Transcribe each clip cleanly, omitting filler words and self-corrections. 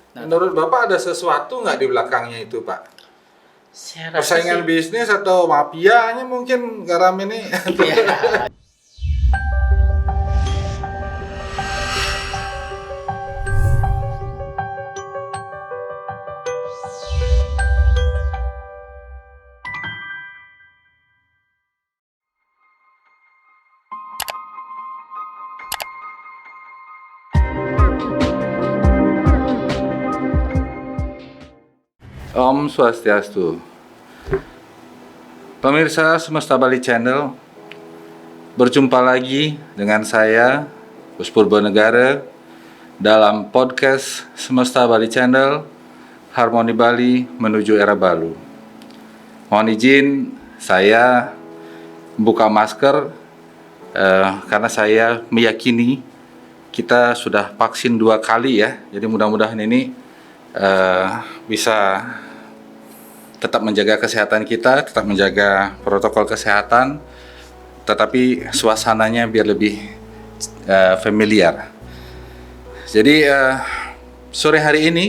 Nah, Menurut Bapak ada sesuatu nggak di belakangnya itu, Pak? saya rasa Persaingan bisnis atau mafianya mungkin garam ini? ya, Om Swastiastu. Pemirsa Semesta Bali Channel, berjumpa lagi dengan saya, Gus Purbanegara, dalam podcast Semesta Bali Channel, Harmoni Bali menuju era baru. Mohon izin saya buka masker karena saya meyakini kita sudah vaksin 2 kali ya. Jadi mudah-mudahan ini bisa tetap menjaga kesehatan kita, tetap menjaga protokol kesehatan, tetapi suasananya biar lebih familiar. Jadi sore hari ini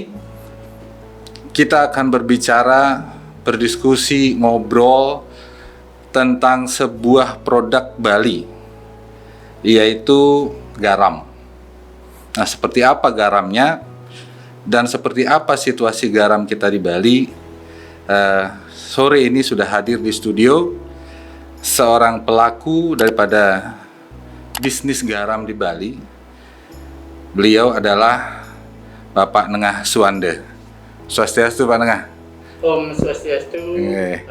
kita akan berbicara, berdiskusi, ngobrol tentang sebuah produk Bali, yaitu garam. Nah, seperti apa garamnya dan seperti apa situasi garam kita di Bali? Sore ini sudah hadir di studio seorang pelaku daripada bisnis garam di Bali. Beliau adalah Bapak Nengah Suwanda. Swastiastu Pak Nengah. Om Swastiastu. Oke.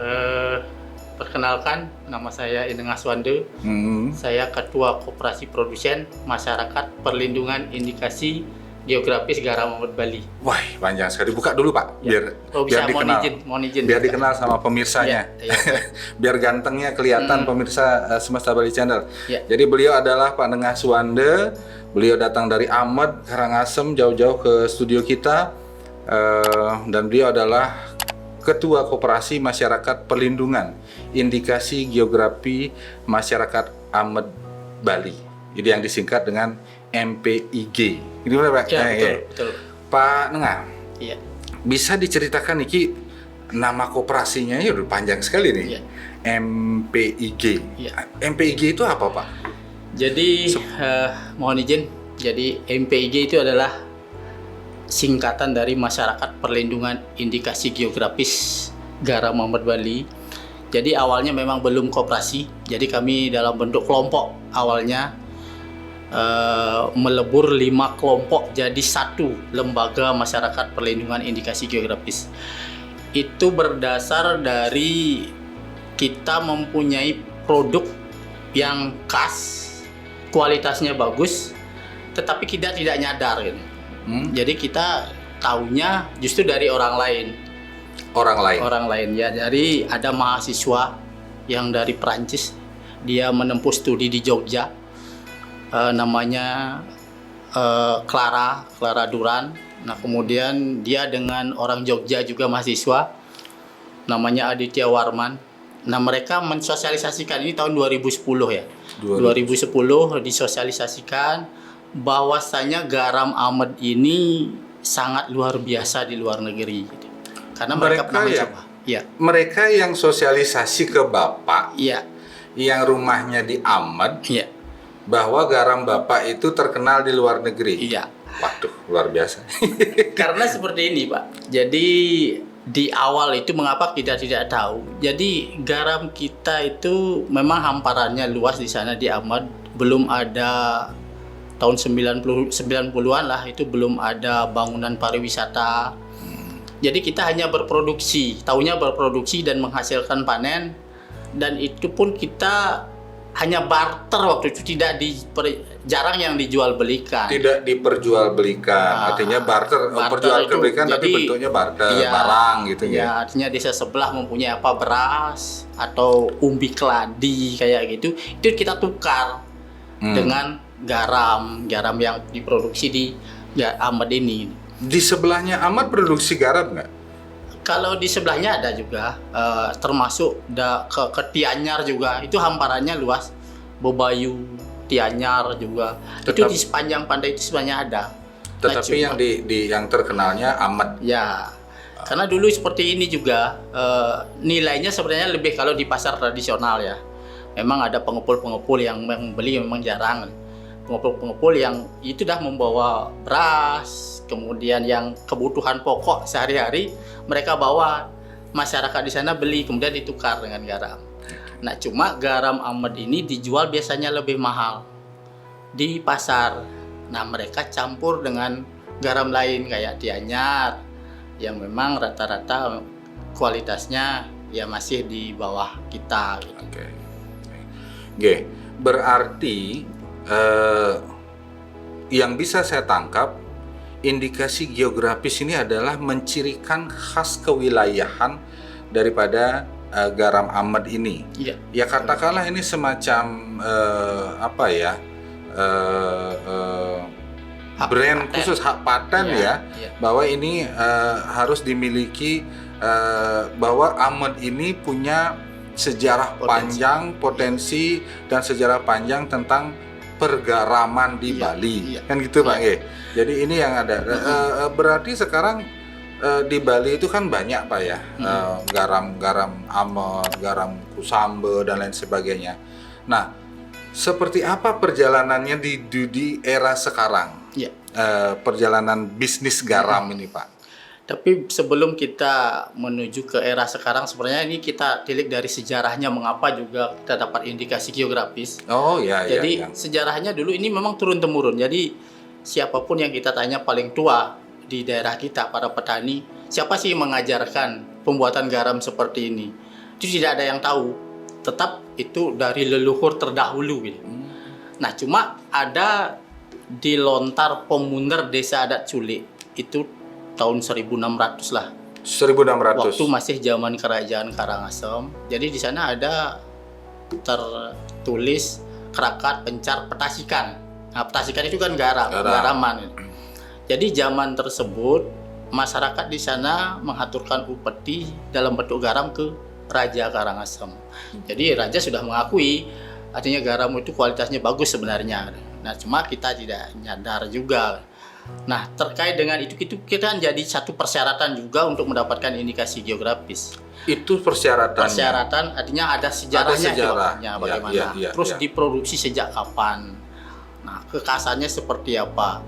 Perkenalkan, nama saya Nengah Suwanda. Saya Ketua Koperasi Produsen Masyarakat Perlindungan Indikasi Geografis Garam Amad Bali. Wah, panjang sekali. Buka dulu Pak, Ya. biar dikenal. Mohon izin. Biar dikenal sama pemirsanya. Ya. Biar gantengnya kelihatan pemirsa Semesta Bali Channel. Ya. Jadi beliau adalah Pak Nengah Suwanda. Beliau datang dari Amad, Karangasem, jauh-jauh ke studio kita. Dan beliau adalah Ketua Koperasi Masyarakat Perlindungan Indikasi Geografi Masyarakat Amad Bali. Ini yang disingkat dengan MPIG. Ini benar Pak? Ya, betul. Pak Nengah, Iya. bisa diceritakan Niki nama koperasinya ya udah panjang sekali nih. Iya. MPIG. Iya. MPIG itu apa Pak? Jadi mohon izin. Jadi MPIG itu adalah singkatan dari Masyarakat Perlindungan Indikasi Geografis Garam Amad Bali. Jadi awalnya memang belum koperasi. Jadi kami dalam bentuk kelompok awalnya melebur 5 kelompok jadi 1 lembaga masyarakat perlindungan indikasi geografis. Itu berdasar dari kita mempunyai produk yang khas, kualitasnya bagus, tetapi kita tidak nyadar gitu. Jadi kita taunya justru dari orang lain. Orang lain ya. Jadi ada mahasiswa yang dari Perancis, dia menempuh studi di Jogja. Namanya Clara Duran. Nah, kemudian dia dengan orang Jogja juga mahasiswa namanya Aditya Warman. Nah, mereka mensosialisasikan ini tahun 2010 ya. 2010 disosialisasikan bahwasanya garam Amad ini sangat luar biasa di luar negeri gitu. Karena mereka pernah mencoba. Ya. Mereka yang sosialisasi ke Bapak, Iya. yang rumahnya di Amad, Iya. bahwa garam Bapak itu terkenal di luar negeri. Iya. Waduh, luar biasa. Karena seperti ini, Pak. Jadi di awal itu mengapa kita tidak tahu. Jadi garam kita itu memang hamparannya luas di sana di Amad. Belum ada tahun 90-an lah, itu belum ada bangunan pariwisata. Jadi kita hanya berproduksi, taunya berproduksi dan menghasilkan panen. Dan itu pun kita hanya barter waktu itu, jarang yang dijual belikan. Tidak diperjualbelikan, artinya barter perjualbelikan tapi bentuknya barter, iya, barang gitu ya. ya. Artinya desa sebelah mempunyai apa, beras atau umbi keladi kayak gitu, itu kita tukar dengan garam yang diproduksi di Amad ini. Di sebelahnya Amad produksi garam nggak? Kalau di sebelahnya ada juga, termasuk ke Tianyar juga, itu hamparannya luas. Bobayu, Tianyar juga. Itu di sepanjang pantai itu sebenarnya ada. Tetapi cuma- yang yang terkenalnya Ahmad. Ya, karena dulu seperti ini juga nilainya sebenarnya lebih kalau di pasar tradisional ya. Memang ada pengepul-pengepul yang membeli memang jarang. Pengepul-pengepul yang itu dah membawa beras, kemudian yang kebutuhan pokok sehari-hari mereka bawa, masyarakat di sana beli kemudian ditukar dengan garam. Nah, cuma garam Ahmad ini dijual biasanya lebih mahal di pasar. Nah, mereka campur dengan garam lain kayak Tianyar yang memang rata-rata kualitasnya ya masih di bawah kita gitu. Oke. Berarti yang bisa saya tangkap, indikasi geografis ini adalah mencirikan khas kewilayahan daripada garam Ahmad ini. Iya. Ya katakanlah ini semacam apa ya? Brand paten. khusus, hak paten Iya, ya, iya. bahwa ini harus dimiliki, bahwa Ahmad ini punya sejarah panjang, potensi dan sejarah panjang tentang pergaraman di Iya, Bali, iya. kan gitu Pak. Iya. Jadi ini yang ada. Berarti sekarang di Bali itu kan banyak Pak ya, garam Ahmad, garam Kusambe dan lain sebagainya. Nah, seperti apa perjalanannya di era sekarang? Iya. Perjalanan bisnis garam ini Pak. Tapi sebelum kita menuju ke era sekarang, sebenarnya ini kita tilik dari sejarahnya mengapa juga kita dapat indikasi geografis. Oh ya. Jadi ya. sejarahnya dulu ini memang turun-temurun. Jadi siapapun yang kita tanya paling tua di daerah kita, para petani, siapa sih yang mengajarkan pembuatan garam seperti ini? Itu tidak ada yang tahu. Tetap itu dari leluhur terdahulu gitu. Nah, cuma ada di lontar pemunder desa adat Culik itu tahun 1600 lah. 1600. Waktu masih zaman kerajaan Karangasem. Jadi di sana ada tertulis Kerakat Pencar Petasikan. Nah, petasikan itu kan garaman. Jadi zaman tersebut masyarakat di sana mengaturkan upeti dalam bentuk garam ke Raja Karangasem. Jadi raja sudah mengakui artinya garam itu kualitasnya bagus sebenarnya. Nah, cuma kita tidak nyadar juga. Nah, terkait dengan itu kita jadi satu persyaratan juga untuk mendapatkan indikasi geografis. Itu persyaratannya. Persyaratan artinya ada sejarahnya, Ada sejarah. bagaimana. Ya. Terus diproduksi sejak kapan. Nah, kekasannya seperti apa.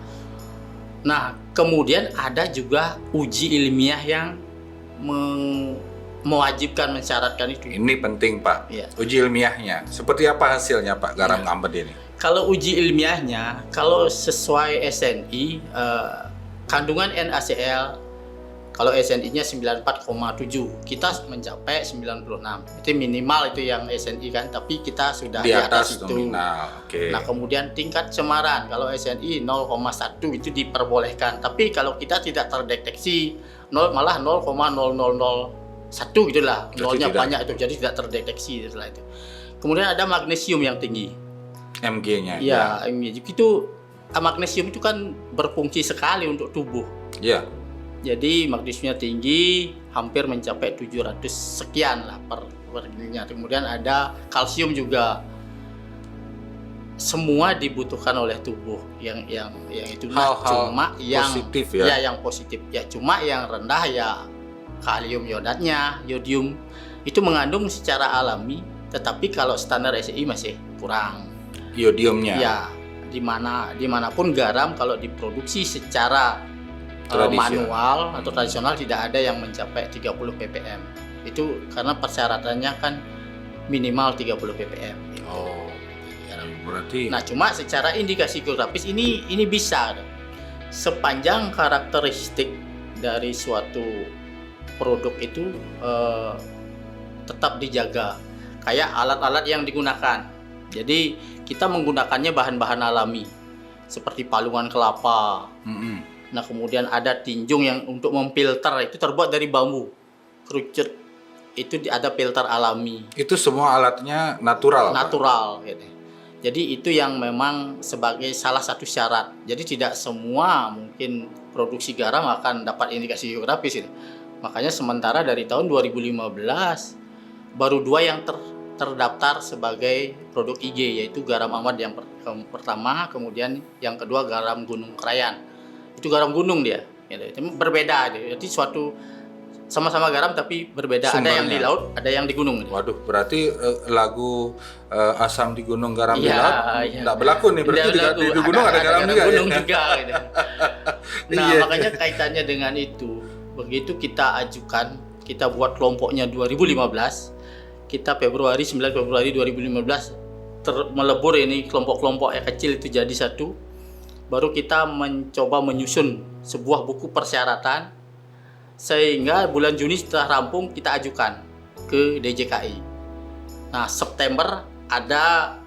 Nah, kemudian ada juga uji ilmiah yang mewajibkan mensyaratkan itu. Ini penting Pak. Iya. Uji ilmiahnya. Seperti apa hasilnya Pak garam Ahmad ini? Kalau uji ilmiahnya, kalau sesuai SNI, kandungan NaCl, kalau SNI-nya 94,7, kita mencapai 96. Itu minimal itu yang SNI kan, tapi kita sudah Di atas itu. nominal. Oke. Nah, kemudian tingkat cemaran, kalau SNI 0,1 itu diperbolehkan. Tapi kalau kita tidak terdeteksi, malah 0,0001 gitulah. Jadi Nolnya tidak. banyak itu, jadi tidak terdeteksi setelah itu. Kemudian ada magnesium yang tinggi. Mg-nya. Ya, itu magnesium itu kan berfungsi sekali untuk tubuh. Ya. Jadi magnesiumnya tinggi, hampir mencapai 700 sekian lah per ininya. Kemudian ada kalsium juga. Semua dibutuhkan oleh tubuh yang itu. Nah, Hal-hal cuma yang positif ya. yang positif. Ya, cuma yang rendah ya kalium iodatnya, yodium itu mengandung secara alami, tetapi kalau standar SI masih kurang. Iodiumnya. Ya, dimanapun garam kalau diproduksi secara manual atau tradisional tidak ada yang mencapai 30 ppm. Itu karena persyaratannya kan minimal 30 ppm. Oh, berarti. Nah, cuma secara indikasi geografis ini bisa sepanjang karakteristik dari suatu produk itu tetap dijaga. Kayak alat-alat yang digunakan. Jadi kita menggunakannya bahan-bahan alami seperti palungan kelapa. Nah, kemudian ada tinjung yang untuk memfilter itu terbuat dari bambu kerucut. Itu ada filter alami. Itu semua alatnya natural. Natural gitu. Jadi itu yang memang sebagai salah satu syarat. Jadi tidak semua mungkin produksi garam akan dapat indikasi geografis itu. Makanya sementara dari tahun 2015 baru 2 yang terdaftar sebagai produk IG, yaitu garam Ahmad yang pertama, kemudian yang kedua garam Gunung Krayan. Itu garam gunung dia. Gitu. Berbeda. Jadi suatu sama-sama garam tapi berbeda. Sumbernya. Ada yang di laut, ada yang di gunung. Waduh, berarti lagu asam di gunung garam di Iya, laut iya. nggak berlaku nih. Berarti Tidak berlaku. di gunung ada garam juga. gunung Ya? juga gitu. Nah, Iya. makanya kaitannya dengan itu. Begitu kita ajukan, kita buat kelompoknya 2015. Kita 9 Februari 2015 melebur ini kelompok-kelompok yang kecil itu jadi satu. Baru kita mencoba menyusun sebuah buku persyaratan sehingga bulan Juni setelah rampung kita ajukan ke DJKI. Nah, September ada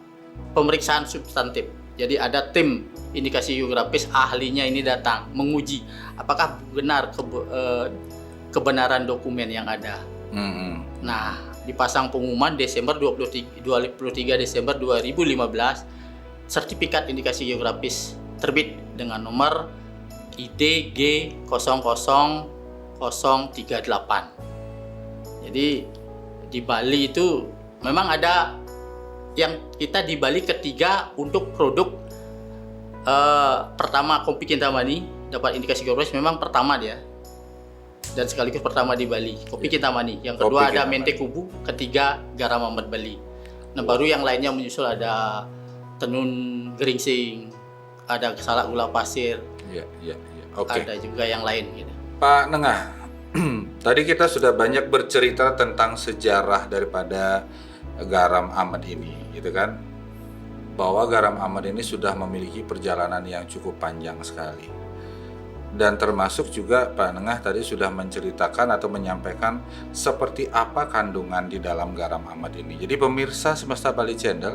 pemeriksaan substantif. Jadi ada tim indikasi geografis ahlinya ini datang menguji apakah benar kebenaran dokumen yang ada. Nah, dipasang pengumuman Desember 23 Desember 2015, sertifikat indikasi geografis terbit dengan nomor IDG 00038. Jadi di Bali itu memang ada yang kita di Bali ketiga untuk produk pertama Kopi Kintamani dapat indikasi geografis memang pertama dia dan sekaligus pertama di Bali Kopi Kintamani. Yang kedua ada Mente Kubu, ketiga Garam Ahmad Bali. Nah baru yang lainnya menyusul ada Tenun Geringsing, ada Salak Gula Pasir, Oke. ada juga yang lain gitu. Pak Nengah, tadi kita sudah banyak bercerita tentang sejarah daripada garam Ahmad ini, gitu kan? Bahwa garam Ahmad ini sudah memiliki perjalanan yang cukup panjang sekali. Dan termasuk juga Pak Nengah tadi sudah menceritakan atau menyampaikan seperti apa kandungan di dalam garam Ahmad ini. Jadi pemirsa Semesta Bali Channel,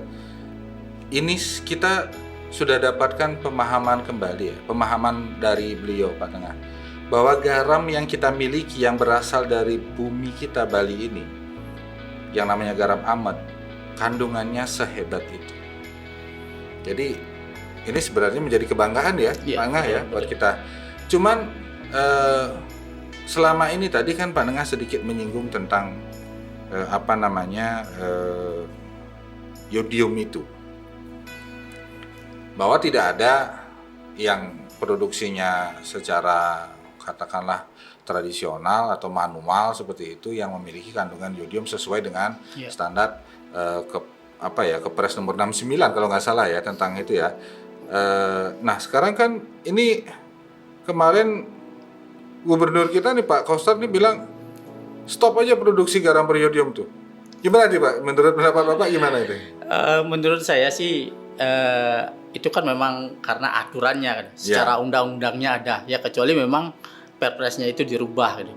ini kita sudah dapatkan pemahaman kembali ya, pemahaman dari beliau Pak Nengah, bahwa garam yang kita miliki yang berasal dari bumi kita Bali ini, yang namanya garam Ahmad, kandungannya sehebat itu. Jadi ini sebenarnya menjadi kebanggaan ya, Pak Nengah ya, buat kita. Cuman selama ini tadi kan Pak Nengah sedikit menyinggung tentang yodium itu, bahwa tidak ada yang produksinya secara katakanlah tradisional atau manual seperti itu yang memiliki kandungan yodium sesuai dengan standar Kepres nomor 69 kalau nggak salah ya tentang itu ya. Nah sekarang kan ini kemarin gubernur kita nih Pak Koster nih bilang stop aja produksi garam beriodium tuh. Gimana nih Pak? Menurut pendapat Bapak gimana itu? Menurut saya sih itu kan memang karena aturannya kan, secara undang-undangnya ada ya, kecuali memang perpresnya itu dirubah gitu.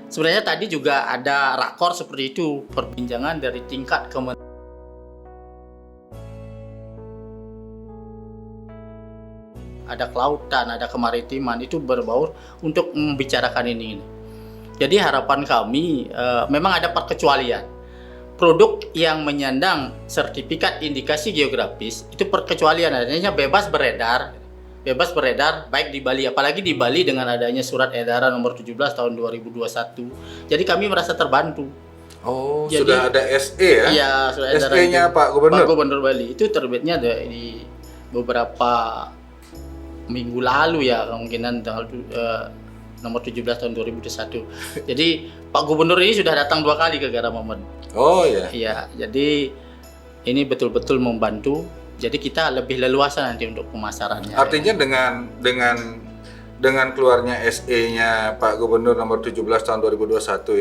Sebenarnya tadi juga ada rakor seperti itu, perbincangan dari tingkat ada kelautan, ada kemaritiman, itu berbaur untuk membicarakan ini. Jadi harapan kami memang ada perkecualian. Produk yang menyandang sertifikat indikasi geografis itu perkecualian, adanya bebas beredar baik di Bali, apalagi di Bali dengan adanya surat edaran nomor 17 tahun 2021. Jadi kami merasa terbantu. Oh, jadi, sudah ada SE ya? Iya, surat edaran SE-nya Pak Gubernur? Pak Gubernur Bali itu terbitnya di beberapa minggu lalu ya, kemungkinan tanggal nomor 17 tahun 2021. Jadi Pak Gubernur ini sudah datang 2 kali ke Garam Ahmad. Oh iya. Iya, jadi ini betul-betul membantu. Jadi kita lebih leluasa nanti untuk pemasarannya. Artinya dengan keluarnya SE-nya Pak Gubernur nomor 17 tahun 2021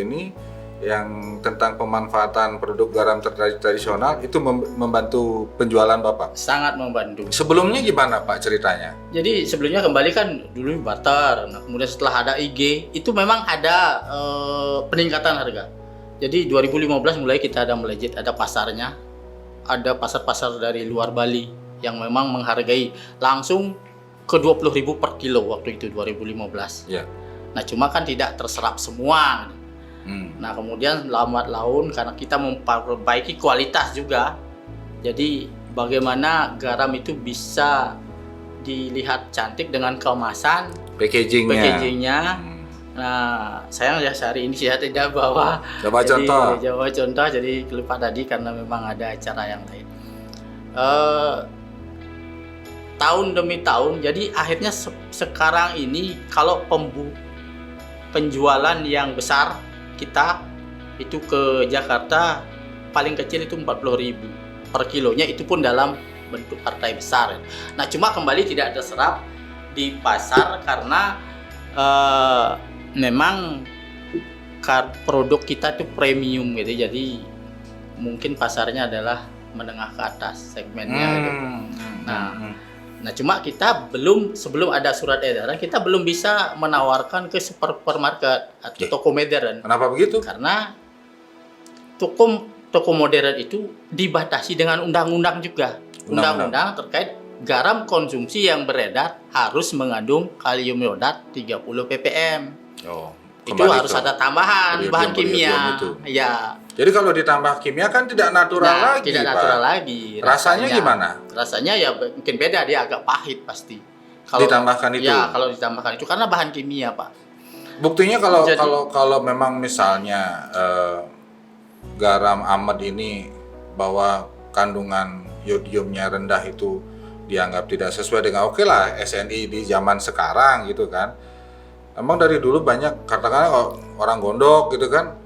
ini yang tentang pemanfaatan produk garam tradisional itu membantu penjualan Bapak? Sangat membantu. Sebelumnya gimana Pak ceritanya? Jadi sebelumnya kembali kan dulu barter, nah kemudian setelah ada IG itu memang ada peningkatan harga. Jadi 2015 mulai kita ada melejit, ada pasarnya, ada pasar-pasar dari luar Bali yang memang menghargai langsung ke 20.000 per kilo waktu itu 2015. Ya. Nah cuma kan tidak terserap semua. Nah kemudian lambat laun karena kita memperbaiki kualitas juga, jadi bagaimana garam itu bisa dilihat cantik dengan kemasan, packagingnya. Nah sayang ya hari ini saya tidak bawa contoh, jadi lupa tadi karena memang ada acara yang lain. tahun demi tahun. Jadi akhirnya sekarang ini kalau penjualan yang besar kita itu ke Jakarta paling kecil itu 40.000 per kilonya, itu pun dalam bentuk partai besar. Nah cuma kembali tidak terserap di pasar karena memang produk kita itu premium gitu, jadi mungkin pasarnya adalah menengah ke atas segmennya gitu. Nah cuma kita sebelum ada surat edaran kita belum bisa menawarkan ke supermarket atau toko modern. Kenapa begitu? Karena toko modern itu dibatasi dengan undang-undang juga. Undang-undang terkait garam konsumsi yang beredar harus mengandung kalium iodat 30 ppm. Itu harus ada tambahan bahan kimia. Ya. Jadi kalau ditambah kimia kan tidak natural lagi. Tidak natural lagi. Rasanya gimana? Rasanya ya mungkin beda, dia agak pahit pasti. Kalau ditambahkan itu. Ya, kalau ditambahkan itu karena bahan kimia, Pak. Buktinya kalau memang misalnya garam Ahmad ini bahwa kandungan yodiumnya rendah itu dianggap tidak sesuai dengan lah SNI di zaman sekarang gitu kan. Emang dari dulu banyak katakanlah orang gondok gitu kan.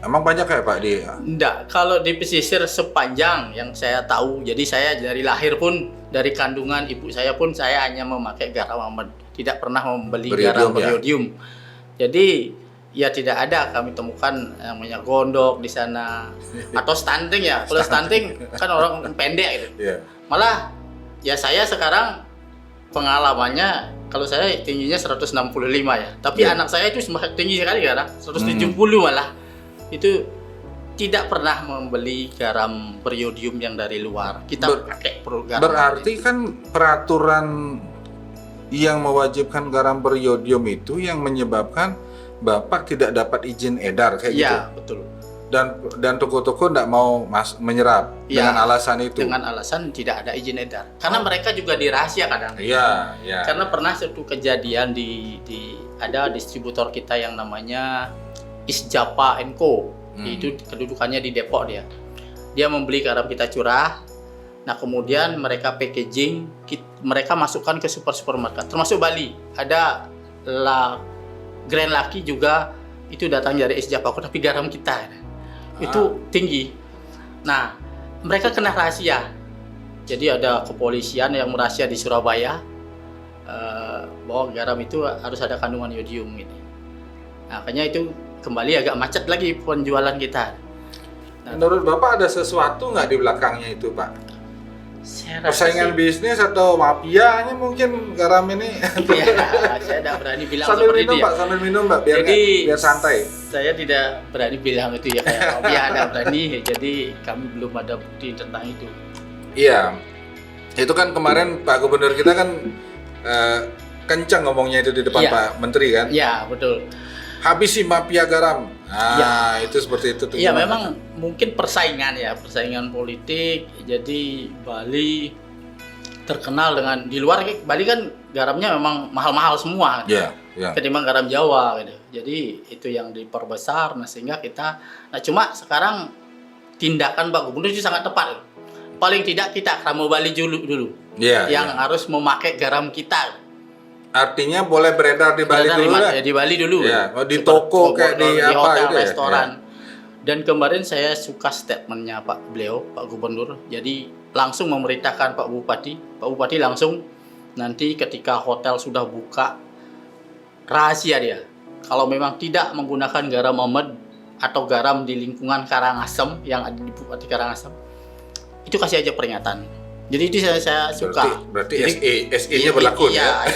Emang banyak kayak Pak di? Enggak, kalau di pesisir sepanjang yang saya tahu, jadi saya dari lahir pun dari kandungan ibu saya pun saya hanya memakai garam Ahmad, tidak pernah membeli garam beriodium. Jadi ya tidak ada kami temukan namanya gondok di sana atau stunting ya. Kalau stunting kan orang pendek gitu. Malah ya saya sekarang pengalamannya kalau saya tingginya 165 ya, tapi anak saya itu semakin tinggi sekali kan, 170 malah. Itu tidak pernah membeli garam beriodium yang dari luar. Kita pakai garam. Berarti kan peraturan yang mewajibkan garam beriodium itu yang menyebabkan Bapak tidak dapat izin edar kayak gitu. Iya, betul. Dan toko-toko tidak mau menyerap dengan alasan itu. Dengan alasan tidak ada izin edar. Karena mereka juga dirahasia kadang. Iya. Karena pernah satu kejadian ada distributor kita yang namanya Isjapa & Co. Itu kedudukannya di Depok dia. Dia membeli garam kita curah. Nah kemudian mereka packaging, mereka masukkan ke supermarket. Termasuk Bali. Ada Grand Lucky juga itu datang dari Isjapa & Co. Tapi garam kita itu tinggi. Nah mereka kena rahasia. Jadi ada kepolisian yang merahasia di Surabaya bahwa garam itu harus ada kandungan yodium ini. Nah, makanya itu kembali agak macet lagi penjualan kita. Nah, menurut Bapak ada sesuatu nggak di belakangnya itu Pak? Persaingan bisnis atau mafianya mungkin garam ini? Ya, saya tidak berani bilang sambil seperti minum, itu Pak, sambil minum Pak, biar santai. Saya tidak berani bilang itu ya kayak mafia ada berani. Jadi kami belum ada bukti tentang itu. Iya, itu kan kemarin Pak Gubernur kita kan kencang ngomongnya itu di depan Pak Menteri kan? Iya, betul. Habisi mafia garam. Itu seperti itu. Iya, memang mungkin persaingan politik. Jadi Bali terkenal dengan di luar Bali kan garamnya memang mahal-mahal semua. Iya. Ketimbang garam Jawa gitu. Jadi itu yang diperbesar. Nah sehingga cuma sekarang tindakan Pak Gubernur itu sangat tepat. Paling tidak kita Kramo Bali dulu. Yang harus memakai garam kita. Artinya boleh beredar di Bali dulu ya? Di Bali dulu. Ya, di toko kayak di apa hotel, gitu restoran. Ya. Dan kemarin saya suka statementnya Pak Gubernur. Jadi langsung memerintahkan Pak Bupati langsung nanti ketika hotel sudah buka rahasia dia. Kalau memang tidak menggunakan garam Ahmad atau garam di lingkungan Karangasem yang ada di Bupati Karangasem, itu kasih aja peringatan. Jadi itu saya suka. Berarti SE-nya berlaku ya.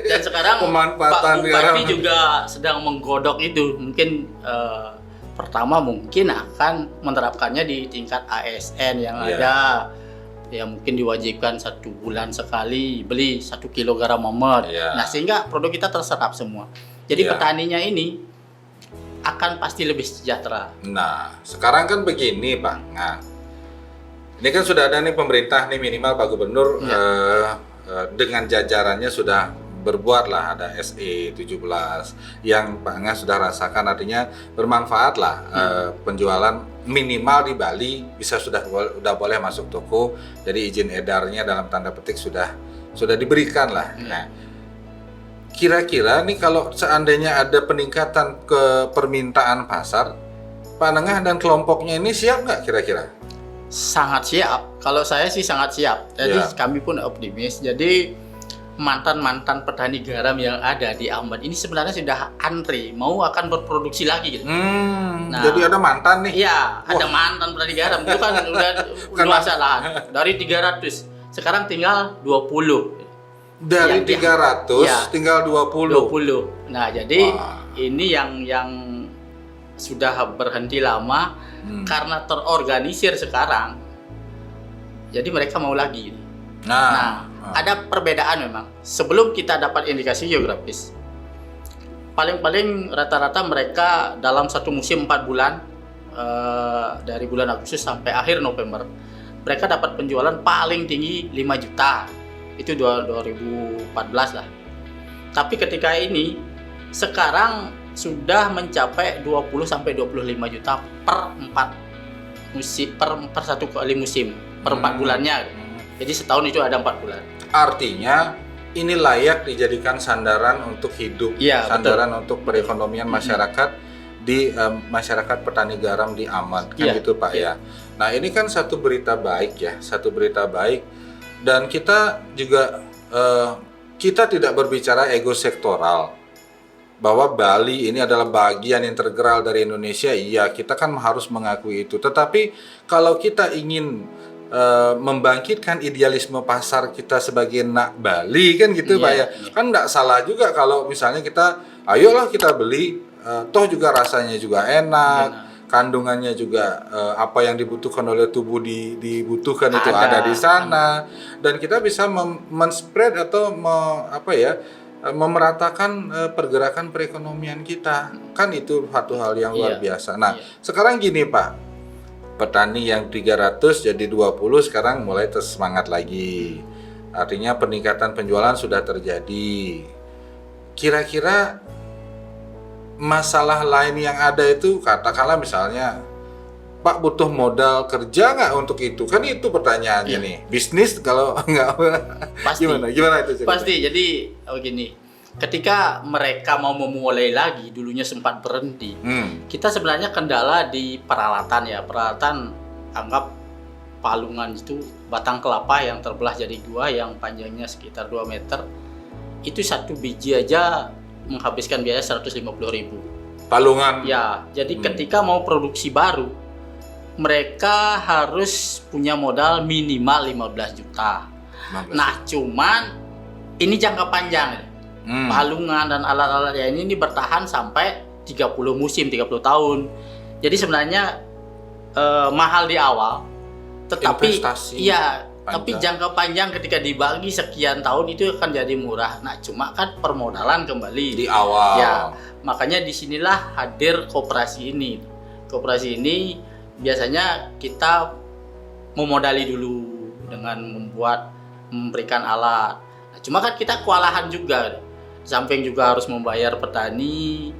Dan sekarang Pak Bupati juga sedang menggodok itu. Mungkin pertama mungkin akan menerapkannya di tingkat ASN yang ada. Ya mungkin diwajibkan 1 bulan sekali beli 1 kilo garam Ahmad. Nah sehingga produk kita terserap semua. Jadi petaninya ini akan pasti lebih sejahtera. Nah sekarang kan begini Pak. Nah ini kan sudah ada nih pemerintah nih minimal Pak Gubernur dengan jajarannya sudah berbuat lah, ada SE17 yang Pak Angga sudah rasakan, artinya bermanfaat lah. Penjualan minimal di Bali bisa sudah boleh masuk toko, jadi izin edarnya dalam tanda petik sudah diberikan lah. Nah, kira-kira nih kalau seandainya ada peningkatan ke permintaan pasar, Pak Nengah dan kelompoknya ini siap nggak kira-kira? Sangat siap. Kalau saya sih sangat siap. Jadi kami pun optimis. Jadi mantan-mantan petani garam yang ada di Ambat ini sebenarnya sudah antri mau akan berproduksi lagi gitu. Nah, jadi ada mantan nih? Iya, ada mantan petani garam. Itu kan udah luas lahan. Dari 300, sekarang tinggal 20. Dari 300 tinggal 20. Nah, jadi ini yang sudah berhenti lama karena terorganisir sekarang. Jadi mereka mau lagi. Nah, ada perbedaan memang. Sebelum kita dapat indikasi geografis, paling-paling rata-rata mereka dalam satu musim 4 bulan, dari bulan Agustus sampai akhir November, mereka dapat penjualan paling tinggi 5 juta. Itu 2014 lah. Tapi ketika ini, sekarang sudah mencapai 20 sampai 25 juta per 4 musim, per satu kali musim, per 4 bulannya. Jadi setahun itu ada 4 bulan. Artinya ini layak dijadikan sandaran untuk hidup, sandaran untuk perekonomian masyarakat di masyarakat petani garam di Amad, kan gitu Pak ya. Nah, ini kan satu berita baik ya, satu berita baik, dan kita juga kita tidak berbicara ego sektoral bahwa Bali ini adalah bagian integral dari Indonesia. Iya, kita kan harus mengakui itu. Tetapi kalau kita ingin membangkitkan idealisme pasar kita sebagai nak Bali kan gitu Pak ya. Kan enggak salah juga kalau misalnya kita ayolah kita beli, toh juga rasanya juga enak, kandungannya juga apa yang dibutuhkan oleh tubuh dibutuhkan itu ada di sana, dan kita bisa men-spread atau memeratakan pergerakan perekonomian kita. Kan itu satu hal yang luar biasa. Nah, sekarang gini Pak, petani yang 300 jadi 20 sekarang mulai tersemangat lagi. Artinya peningkatan penjualan sudah terjadi. Kira-kira masalah lain yang ada itu, katakanlah misalnya Pak butuh modal kerja nggak untuk itu? Kan itu pertanyaannya nih. Bisnis kalau nggak pasti. Gimana itu ceritanya? Pasti. Jadi begini, ketika mereka mau memulai lagi, dulunya sempat berhenti. Kita sebenarnya kendala di peralatan ya. Peralatan, anggap palungan itu batang kelapa yang terbelah jadi 2 yang panjangnya sekitar 2 meter. Itu satu biji aja menghabiskan biaya 150.000. Palungan? Ya, jadi ketika mau produksi baru, mereka harus punya modal minimal 15 juta. Nah, cuman ini jangka panjang. Palungan dan alat-alat ini bertahan sampai 30 musim, 30 tahun. Jadi sebenarnya mahal di awal, tetapi investasi tapi jangka panjang ketika dibagi sekian tahun itu akan jadi murah. Nah, cuma kan permodalan kembali di awal. Ya, makanya disinilah hadir koperasi ini. Koperasi ini biasanya kita memodali dulu dengan memberikan alat. Nah, cuma kan kita kewalahan juga. Samping juga harus membayar petani,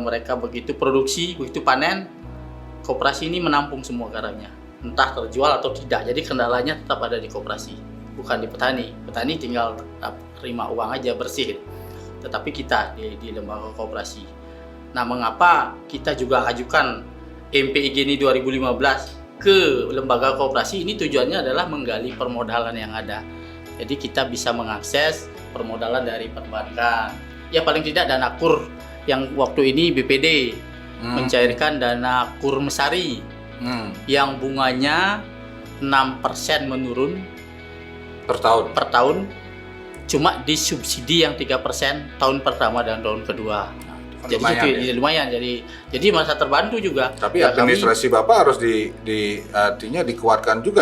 mereka begitu produksi, begitu panen, koperasi ini menampung semua garamnya, entah terjual atau tidak. Jadi kendalanya tetap ada di koperasi, bukan di petani. Petani tinggal terima uang aja bersih. Tetapi kita di lembaga koperasi. Nah, mengapa kita juga ajukan MPIG ini 2015 ke lembaga koperasi? Ini tujuannya adalah menggali permodalan yang ada. Jadi kita bisa mengakses permodalan dari perbankan. Ya paling tidak dana KUR yang waktu ini BPD mencairkan dana KUR Mesari yang bunganya 6% menurun per tahun. Cuma disubsidi yang 3% tahun pertama dan tahun kedua. Jadi lumayan, jadi masa terbantu juga. Tapi administrasi Bapak harus artinya dikuatkan juga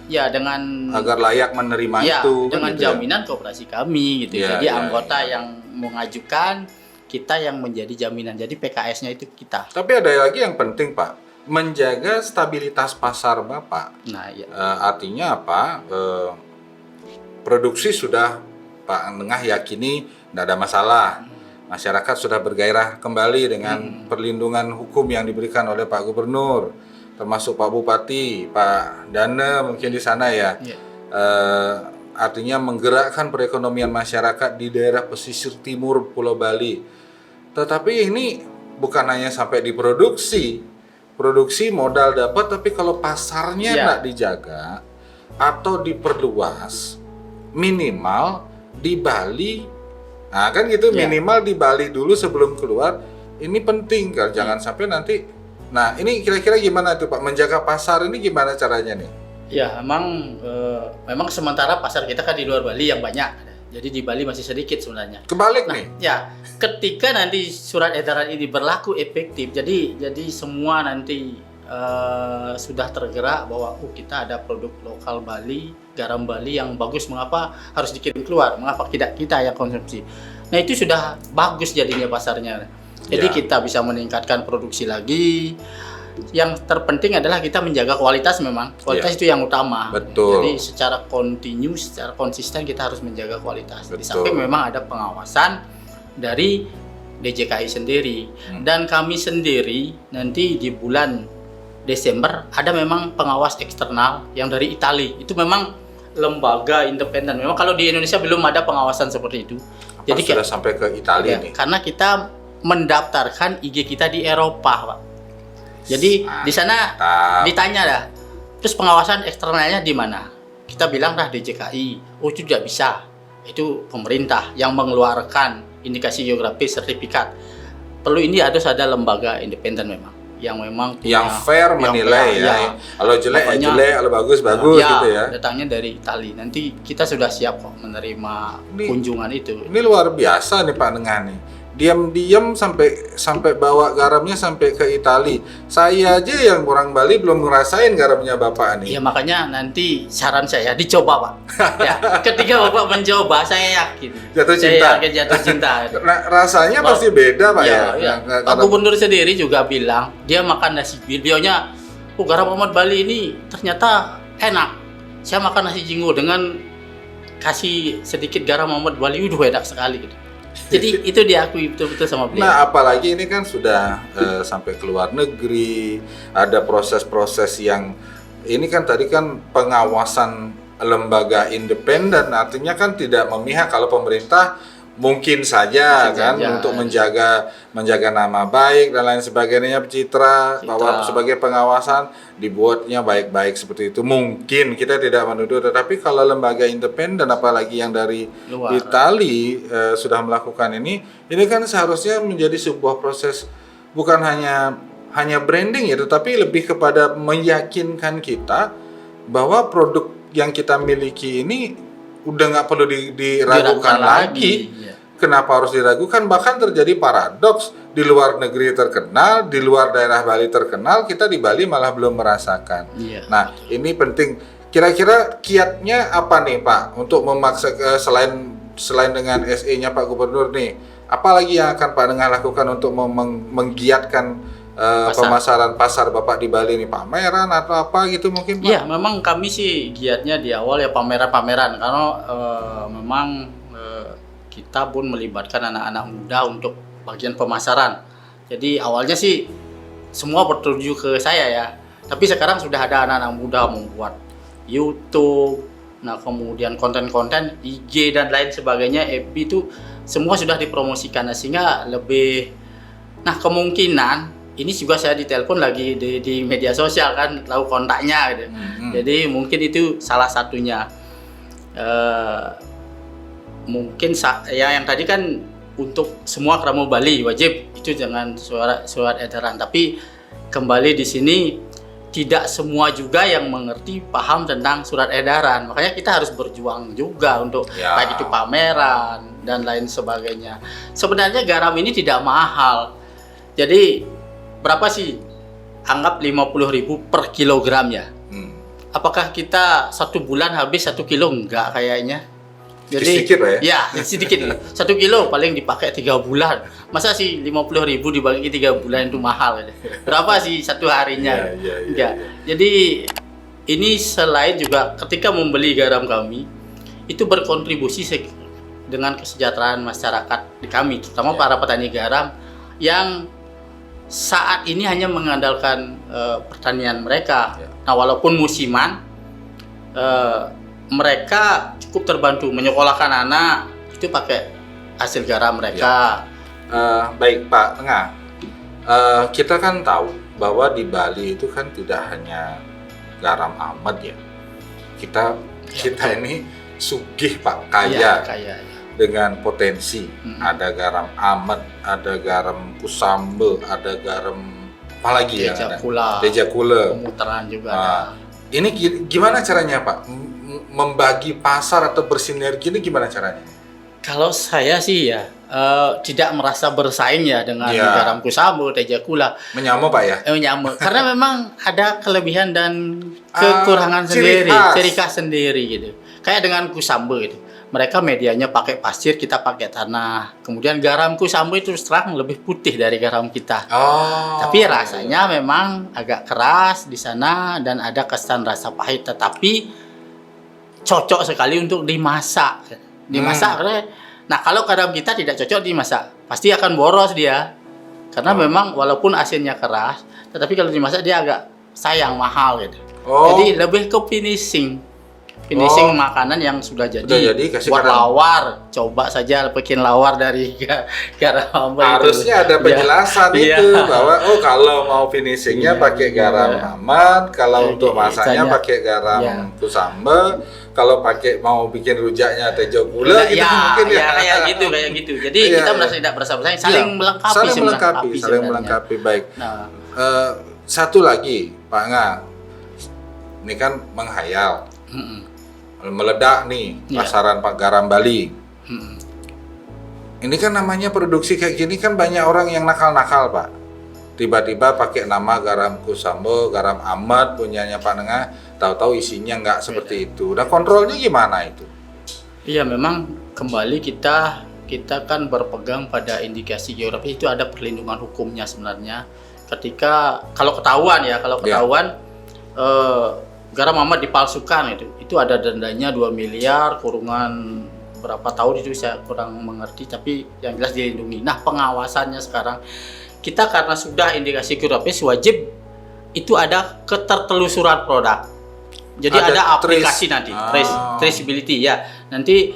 ya dengan agar layak menerima itu dengan gitu jaminan koperasi kami gitu. Jadi anggota yang mengajukan, kita yang menjadi jaminan. Jadi PKS-nya itu kita. Tapi ada lagi yang penting Pak, menjaga stabilitas pasar Bapak. Nah, artinya apa? Produksi sudah Pak Nengah yakini tidak ada masalah. Masyarakat sudah bergairah kembali dengan perlindungan hukum yang diberikan oleh Pak Gubernur, termasuk Pak Bupati, Pak Dana mungkin di sana ya. Artinya menggerakkan perekonomian masyarakat di daerah pesisir timur Pulau Bali. Tetapi ini bukan hanya sampai diproduksi, produksi modal dapat, tapi kalau pasarnya tidak dijaga atau diperluas, minimal di Bali. Nah kan gitu, minimal di Bali dulu sebelum keluar. Ini penting kan, jangan sampai nanti. Nah ini kira-kira gimana tuh Pak, menjaga pasar ini gimana caranya nih? Ya memang sementara pasar kita kan di luar Bali yang banyak. Jadi di Bali masih sedikit sebenarnya. Kebalik nih. Ya, ketika nanti surat edaran ini berlaku efektif, jadi semua nanti sudah tergerak bahwa kita ada produk lokal Bali, garam Bali yang bagus, mengapa harus dikirim keluar? Mengapa tidak kita yang konsumsi? Nah, itu sudah bagus jadinya pasarnya. Jadi kita bisa meningkatkan produksi lagi. Yang terpenting adalah kita menjaga kualitas, memang kualitas itu yang utama. Betul. Jadi secara kontinu, secara konsisten kita harus menjaga kualitas. Di samping memang ada pengawasan dari DJKI sendiri dan kami sendiri nanti di bulan Desember ada memang pengawas eksternal yang dari Italia. Itu memang lembaga independen. Memang kalau di Indonesia belum ada pengawasan seperti itu. Jadi sudah sampai ke Italia nih. Karena kita mendaftarkan IG kita di Eropa, Pak. Jadi di sana ditanya dah, terus pengawasan eksternalnya di mana? Kita bilang dah DJKI. Oh itu tidak bisa, itu pemerintah yang mengeluarkan indikasi geografis sertifikat. Perlu ini ada lembaga independen memang, yang punya, fair menilai ya. Kalau jelek jelek, kalau bagus gitu ya. Datangnya dari Italia. Nanti kita sudah siap kok menerima kunjungan itu. Ini luar biasa nih Pak Nengah nih. Diam-diam sampai bawa garamnya sampai ke Italia. Saya aja yang orang Bali belum ngerasain garamnya Bapak nih. Ya makanya nanti saran saya dicoba Pak. Ya, ketika Bapak mencoba saya yakin jatuh cinta. Nah, rasanya pasti beda Pak ya. Pak Gubernur sendiri juga bilang dia makan nasi bionya. Garam Ahmad Bali ini ternyata enak. Saya makan nasi jinggo dengan kasih sedikit garam Ahmad Bali, enak sekali gitu. Jadi itu diakui betul-betul sama beliau. Nah, apalagi ini kan sudah sampai ke luar negeri, ada proses-proses yang ini kan tadi kan pengawasan lembaga independen, artinya kan tidak memihak. Kalau pemerintah mungkin saja untuk menjaga nama baik dan lain sebagainya, citra bahwa sebagai pengawasan dibuatnya baik-baik seperti itu. Mungkin kita tidak menuduh, tetapi kalau lembaga independen apalagi yang dari Italia sudah melakukan ini kan seharusnya menjadi sebuah proses bukan hanya branding ya, tetapi lebih kepada meyakinkan kita bahwa produk yang kita miliki ini udah nggak perlu diragukan lagi. Kenapa harus diragukan? Bahkan terjadi paradoks, di luar negeri terkenal, di luar daerah Bali terkenal, kita di Bali malah belum merasakan. Nah, ini penting. Kira-kira kiatnya apa nih Pak untuk memaksa selain dengan SE-nya Pak Gubernur nih? Apalagi yang akan Pak Nengah lakukan untuk menggiatkan pemasaran pasar Bapak di Bali nih, pameran atau apa gitu mungkin Pak? Iya, memang kami sih giatnya di awal ya pameran-pameran, karena memang kita pun melibatkan anak-anak muda untuk bagian pemasaran. Jadi awalnya sih semua bertuju ke saya ya, tapi sekarang sudah ada anak-anak muda membuat YouTube, nah kemudian konten-konten IG dan lain sebagainya, FB itu semua sudah dipromosikan, sehingga lebih. Nah kemungkinan ini juga saya ditelepon lagi di media sosial kan, tahu kontaknya gitu. Jadi mungkin itu salah satunya. Mungkin yang tadi kan untuk semua keramu Bali wajib itu jangan surat edaran, tapi kembali di sini tidak semua juga yang mengerti paham tentang surat edaran, makanya kita harus berjuang juga untuk baik itu pameran dan lain sebagainya. Sebenarnya garam ini tidak mahal, jadi berapa sih? Anggap 50.000 per kilogram ya. Apakah kita 1 bulan habis 1 kilo? Enggak kayaknya. Jadi sedikit Pak ya? Ya, sedikit. 1 kilo paling dipakai 3 bulan. Masa sih 50.000 dibagi 3 bulan itu mahal? Berapa sih satu harinya? Enggak. Jadi ini selain juga ketika membeli garam kami itu berkontribusi dengan kesejahteraan masyarakat di kami, terutama para petani garam yang saat ini hanya mengandalkan pertanian mereka. Nah, walaupun musiman, mereka cukup terbantu menyekolahkan anak itu pakai hasil garam mereka. Baik Pak Tengah, kita kan tahu bahwa di Bali itu kan tidak hanya garam Ahmad ya. Kita ini sugih Pak, kaya. Kaya. Dengan potensi. Ada garam Ahmad, ada garam Kusambe, ada garam apa lagi ya? Dejakula. Pemutaran juga ada. Ini gimana caranya Pak? Membagi pasar atau bersinergi ini gimana caranya? Kalau saya sih ya tidak merasa bersaing ya dengan garam Kusambe, Dejakula. Menyamo Pak ya? Menyamo. Karena memang ada kelebihan dan kekurangan sendiri, ciri khas sendiri gitu. Kayak dengan Kusambe gitu. Mereka medianya pakai pasir, kita pakai tanah. Kemudian garam Kusambe itu terang lebih putih dari garam kita. Tapi rasanya memang agak keras di sana dan ada kesan rasa pahit. Tetapi cocok sekali untuk dimasak. Nah, kalau garam kita tidak cocok dimasak, pasti akan boros dia. Karena memang walaupun asinnya keras, tetapi kalau dimasak dia agak sayang, mahal gitu. Jadi lebih ke finishing makanan yang sudah jadi buat lawar. Coba saja bikin lawar dari garam. Harusnya ada penjelasan itu bahwa kalau mau finishingnya pakai garam Ahmad, kalau untuk masaknya pakai garam Kusambe, kalau mau bikin rujaknya Dejakula gitu mungkin kayak gitu. Jadi kita merasa tidak berasa bersaing, saling melengkapi. Baik. Satu lagi Pak Nga, ini kan menghayal. Meledak nih pasaran Pak garam Bali. Ini kan namanya produksi kayak gini kan banyak orang yang nakal-nakal Pak. Tiba-tiba pakai nama garam Kusambe, garam Ahmad punyanya Pak Nengah, tahu-tahu isinya nggak seperti itu. Nah kontrolnya gimana itu? Iya memang kembali kita kan berpegang pada indikasi geografi, itu ada perlindungan hukumnya sebenarnya. Ketika kalau ketahuan garam Ahmad dipalsukan itu ada dendanya 2 miliar, kurungan berapa tahun itu saya kurang mengerti, tapi yang jelas dilindungi. Nah, pengawasannya sekarang kita karena sudah indikasi geografis wajib itu ada ketertelusuran produk. Jadi ada aplikasi nanti, traceability ya. Nanti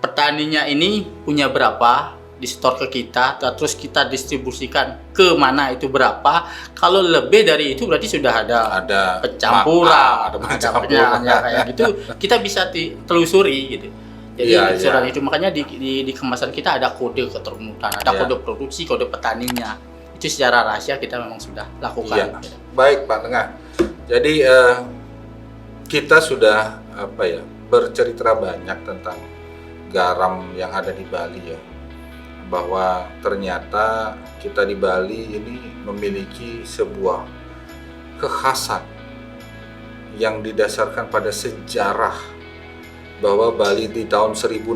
petaninya ini punya berapa, disetor ke kita, terus kita distribusikan ke mana itu berapa. Kalau lebih dari itu berarti sudah ada pencampuran, ada kayak gitu. Kita bisa telusuri gitu. Jadi itu makanya di kemasan kita ada kode keterumutan, ada kode produksi, kode petaninya. Itu secara rahasia kita memang sudah lakukan. Gitu. Baik Pak Tengah. Jadi kita sudah bercerita banyak tentang garam yang ada di Bali ya. Bahwa ternyata kita di Bali ini memiliki sebuah kekhasan yang didasarkan pada sejarah, bahwa Bali di tahun 1600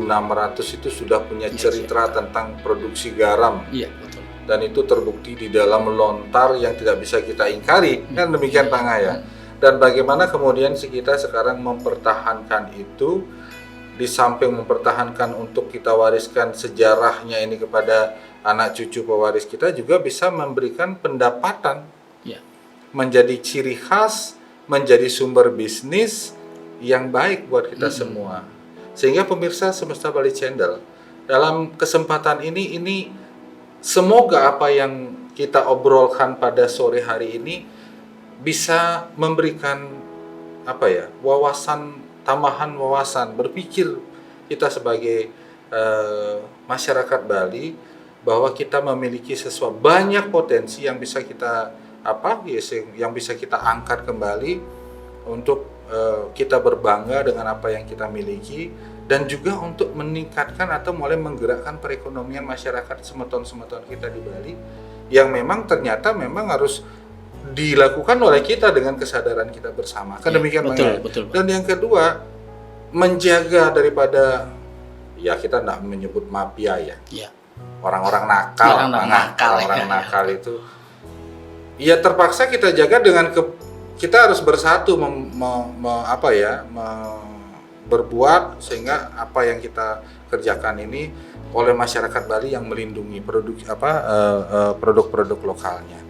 itu sudah punya cerita tentang produksi garam. Iya, betul. Dan itu terbukti di dalam lontar yang tidak bisa kita ingkari, kan demikian Pak Nga ya. Dan bagaimana kemudian kita sekarang mempertahankan itu, di samping mempertahankan untuk kita wariskan sejarahnya ini kepada anak cucu pewaris kita, juga bisa memberikan pendapatan, menjadi ciri khas, menjadi sumber bisnis yang baik buat kita semua. Sehingga pemirsa Semesta Bali Channel, dalam kesempatan ini semoga apa yang kita obrolkan pada sore hari ini bisa memberikan tambahan wawasan berpikir kita sebagai masyarakat Bali, bahwa kita memiliki sesuatu banyak potensi yang bisa kita angkat kembali untuk kita berbangga dengan apa yang kita miliki, dan juga untuk meningkatkan atau mulai menggerakkan perekonomian masyarakat semeton-semeton kita di Bali yang memang ternyata harus dilakukan oleh kita dengan kesadaran kita bersama. Kan demikian betul. Dan yang kedua, menjaga daripada kita tidak menyebut mafia ya. Orang-orang nakal, orang-orang nakal itu terpaksa kita jaga dengan kita harus bersatu berbuat sehingga apa yang kita kerjakan ini oleh masyarakat Bali yang melindungi produk-produk lokalnya.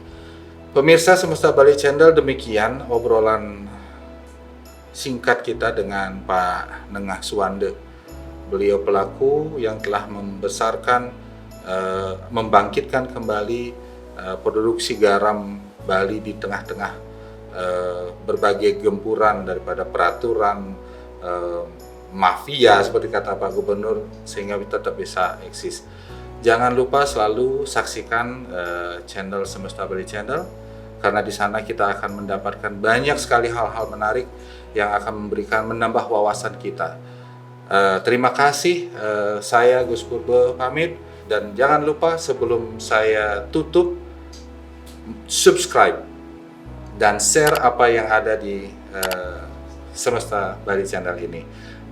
Pemirsa Semesta Bali Channel, demikian obrolan singkat kita dengan Pak Nengah Suwande. Beliau pelaku yang telah membesarkan, membangkitkan kembali produksi garam Bali di tengah-tengah berbagai gempuran daripada peraturan mafia seperti kata Pak Gubernur, sehingga tetap bisa eksis. Jangan lupa selalu saksikan channel Semesta Bali Channel, karena di sana kita akan mendapatkan banyak sekali hal-hal menarik yang akan menambah wawasan kita. Terima kasih, saya Gus Purbo pamit, dan jangan lupa sebelum saya tutup, subscribe dan share apa yang ada di Semesta Bali Channel ini.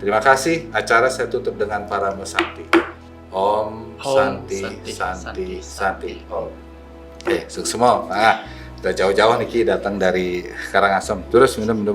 Terima kasih. Acara saya tutup dengan Parama Santi. Om Santi Santi Santi Om. Sukses semua. Nah, udah jauh-jauh nih datang dari Karangasem. Terus minum.